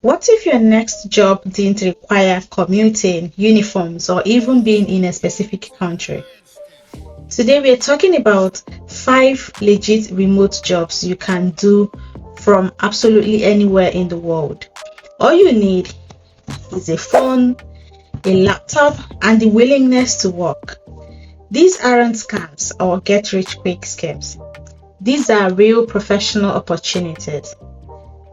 What if your next job didn't require commuting, uniforms, or even being in a specific country? Today we are talking about 5 legit remote jobs you can do from absolutely anywhere in the world. All you need is a phone, a laptop, and the willingness to work. These aren't scams or get rich quick schemes. These are real professional opportunities.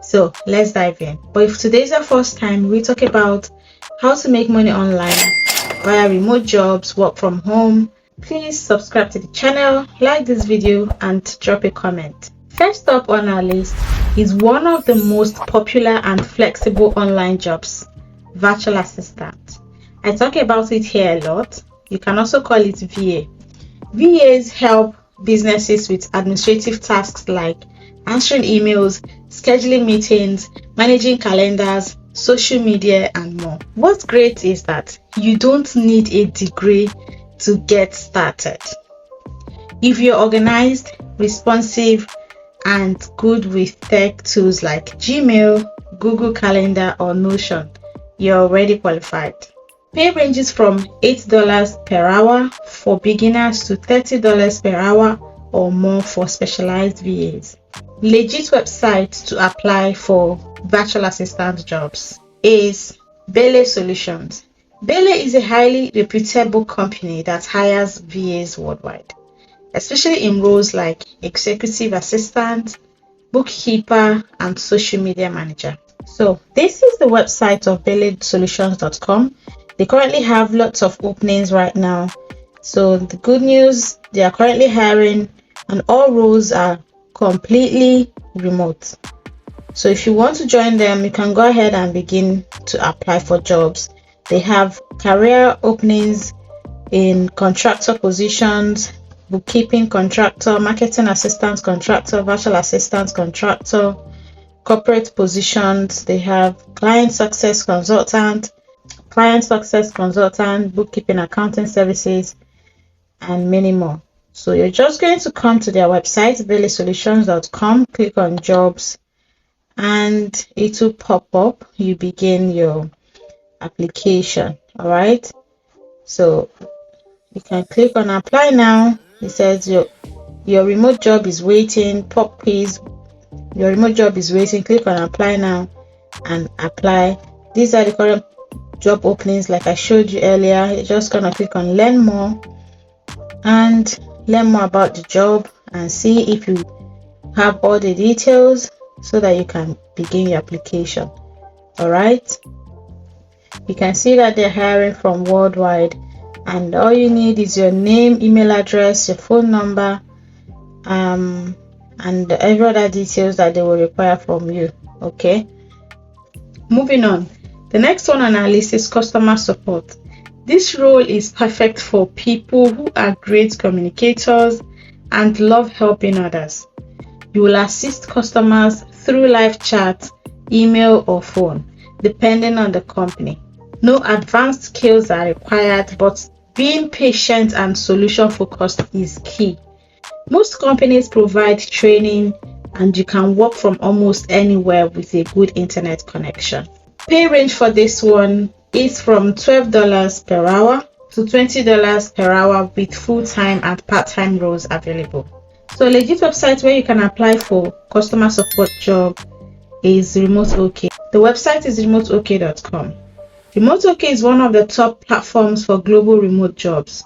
So let's dive in. But if today's your first time, we talk about how to make money online via remote jobs, work from home. Please subscribe to the channel, like this video, and drop a comment. First up on our list is one of the most popular and flexible online jobs, virtual assistant. I talk about it here a lot. You can also call it VA. VAs help businesses with administrative tasks like answering emails, scheduling meetings, managing calendars, social media, and more. What's great is that you don't need a degree to get started. If you're organized, responsive, and good with tech tools like Gmail, Google Calendar, or Notion, you're already qualified. Pay ranges from $8 per hour for beginners to $30 per hour or more for specialized VAs. Legit website to apply for virtual assistant jobs is Bele Solutions. Bele is a highly reputable company that hires VAs worldwide, especially in roles like executive assistant, bookkeeper, and social media manager. So this is the website of belesolutions.com. They currently have lots of openings right now. So the good news, they are currently hiring and all roles are completely remote. So if you want to join them, you can go ahead and begin to apply for jobs. They have career openings in contractor positions, bookkeeping contractor, marketing assistant contractor, virtual assistant contractor, corporate positions. They have client success consultant, bookkeeping, accounting services, and many more. So you're just going to come to their website, belesolutions.com, click on jobs, and it will pop up. You begin your application. All right. So you can click on apply now. It says your remote job is waiting. Pop quiz. Your remote job is waiting. Click on apply now and apply. These are the current job openings like I showed you earlier. You're just gonna click on learn more and learn more about the job and see if you have all the details so that you can begin your application. All right, you can see that they're hiring from worldwide, and all you need is your name, email address, your phone number, and every other details that they will require from you. Okay, moving on. The next one on our list is customer support. This role is perfect for people who are great communicators and love helping others. You will assist customers through live chat, email, or phone, depending on the company. No advanced skills are required, but being patient and solution focused is key. Most companies provide training, and you can work from almost anywhere with a good internet connection. Pay range for this one is from $12 per hour to $20 per hour with full-time and part-time roles available. So a legit website where you can apply for customer support job is RemoteOK. The website is remoteok.com. RemoteOK is one of the top platforms for global remote jobs.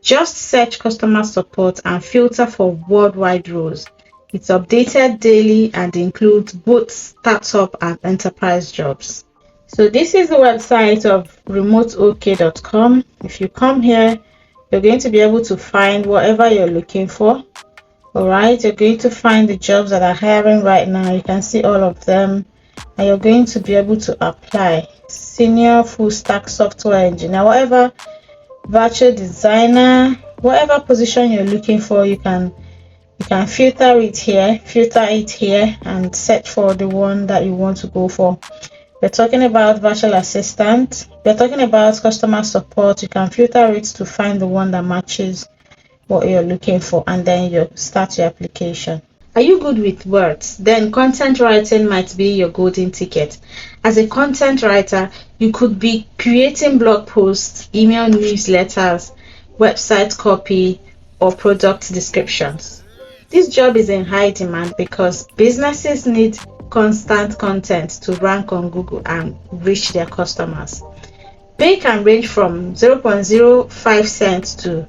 Just search customer support and filter for worldwide roles. It's updated daily and includes both startup and enterprise jobs. So this is the website of remoteok.com. If you come here, you're going to be able to find whatever you're looking for. All right, you're going to find the jobs that are hiring right now. You can see all of them, and you're going to be able to apply. Senior full stack software engineer, whatever, virtual designer, whatever position you're looking for, you can filter it here and search for the one that you want to go for. We're talking about virtual assistant. We're talking about customer support. You can filter it to find the one that matches what you're looking for, and then you start your application. Are you good with words? Then content writing might be your golden ticket. As a content writer, you could be creating blog posts, email newsletters, website copy, or product descriptions. This job is in high demand because businesses need constant content to rank on Google and reach their customers. Pay can range from 0.05 cents to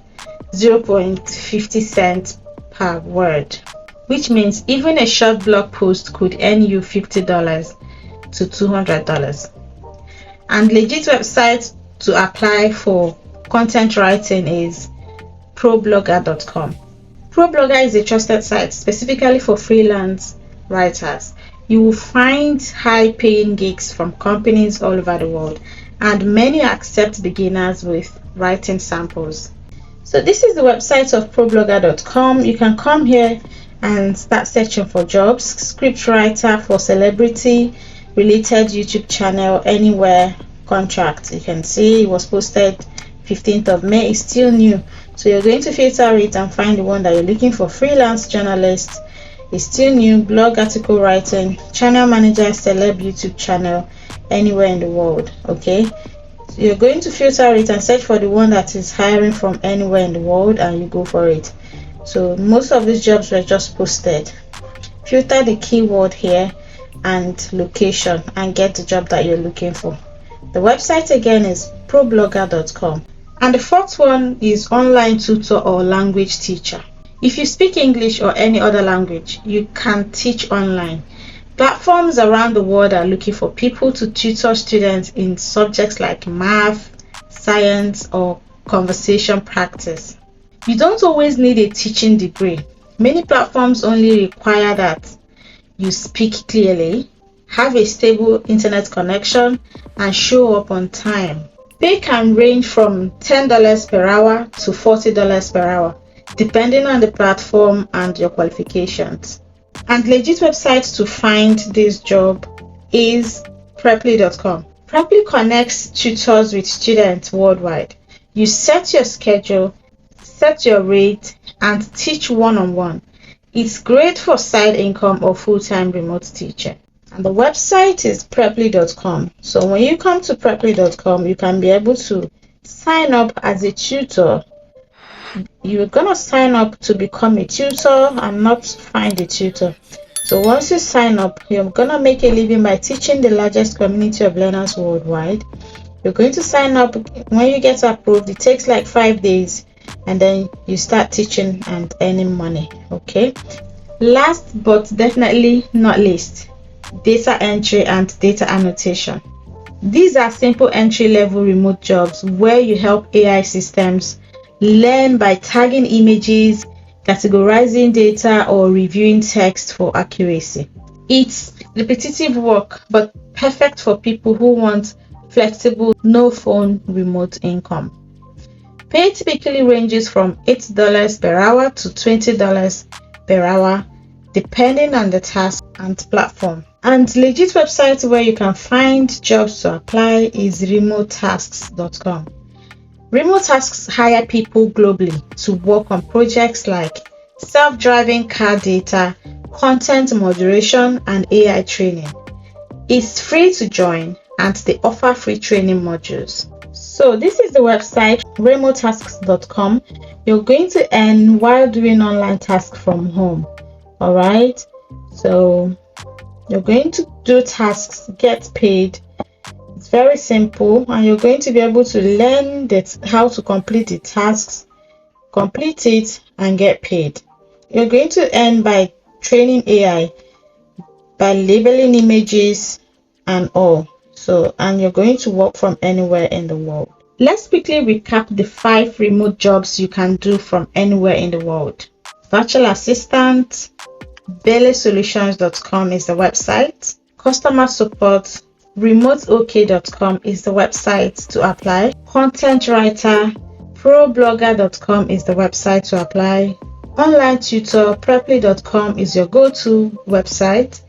0.50 cents per word, which means even a short blog post could earn you $50 to $200. And legit website to apply for content writing is problogger.com. ProBlogger is a trusted site specifically for freelance writers. You will find high-paying gigs from companies all over the world, and many accept beginners with writing samples. So this is the website of problogger.com. You can come here and start searching for jobs. Script writer for celebrity related YouTube channel, anywhere contract. You can see it was posted 15th of May. It's still new, so you're going to filter it and find the one that you're looking for. Freelance journalist is still new. Blog article writing, channel manager, celeb YouTube channel, anywhere in the world. Okay, so you're going to filter it and search for the one that is hiring from anywhere in the world, and you go for it. So most of these jobs were just posted. Filter the keyword here and location and get the job that you're looking for. The website again is problogger.com. And the fourth one is online tutor or language teacher. If you speak English or any other language, you can teach online. Platforms around the world are looking for people to tutor students in subjects like math, science, or conversation practice. You don't always need a teaching degree. Many platforms only require that you speak clearly, have a stable internet connection, and show up on time. Pay can range from $10 per hour to $40 per hour, depending on the platform and your qualifications. And legit website to find this job is preply.com. Preply connects tutors with students worldwide. You set your schedule, set your rate, and teach one-on-one. It's great for side income or full-time remote teaching. And the website is preply.com. So when you come to preply.com, you can be able to sign up as a tutor. You're going to sign up to become a tutor and not find a tutor. So once you sign up, you're going to make a living by teaching the largest community of learners worldwide. You're going to sign up. When you get approved, it takes like 5 days, and then you start teaching and earning money. Okay. Last but definitely not least, data entry and data annotation. These are simple entry-level remote jobs where you help AI systems learn by tagging images, categorizing data, or reviewing text for accuracy. It's repetitive work, but perfect for people who want flexible, no-phone remote income. Pay typically ranges from $8 per hour to $20 per hour, depending on the task and platform. And legit website where you can find jobs to apply is remotetasks.com. Remote Tasks hire people globally to work on projects like self-driving car data, content moderation, and AI training. It's free to join, and they offer free training modules. So this is the website, remotetasks.com. You're going to earn while doing online tasks from home. All right. So you're going to do tasks, get paid. It's very simple, and you're going to be able to learn how to complete the tasks, complete it, and get paid. You're going to earn by training AI, by labeling images and all. And you're going to work from anywhere in the world. Let's quickly recap the 5 remote jobs you can do from anywhere in the world. Virtual assistant, belesolutions.com is the website. Customer support, remoteok.com is the website to apply. Content writer, problogger.com is the website to apply. Online tutor, preply.com is your go-to website.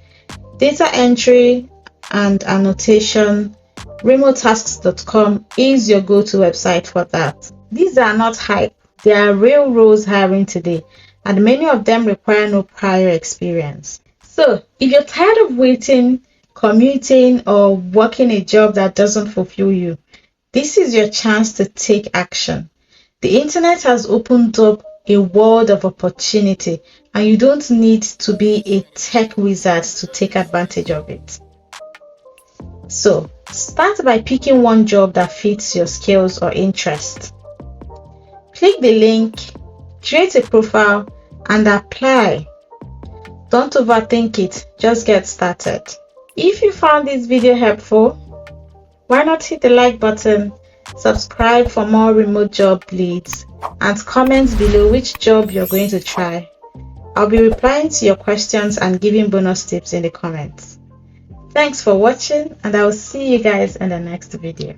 Data entry and annotation, remotetasks.com is your go-to website for that. These are not hype. They are real roles hiring today, and many of them require no prior experience. So if you're tired of waiting, commuting, or working a job that doesn't fulfill you, this is your chance to take action. The internet has opened up a world of opportunity, and you don't need to be a tech wizard to take advantage of it. So start by picking one job that fits your skills or interests. Click the link, create a profile, and apply. Don't overthink it, just get started. If you found this video helpful, why not hit the like button, subscribe for more remote job leads, and comment below which job you're going to try. I'll be replying to your questions and giving bonus tips in the comments. Thanks for watching, and I will see you guys in the next video.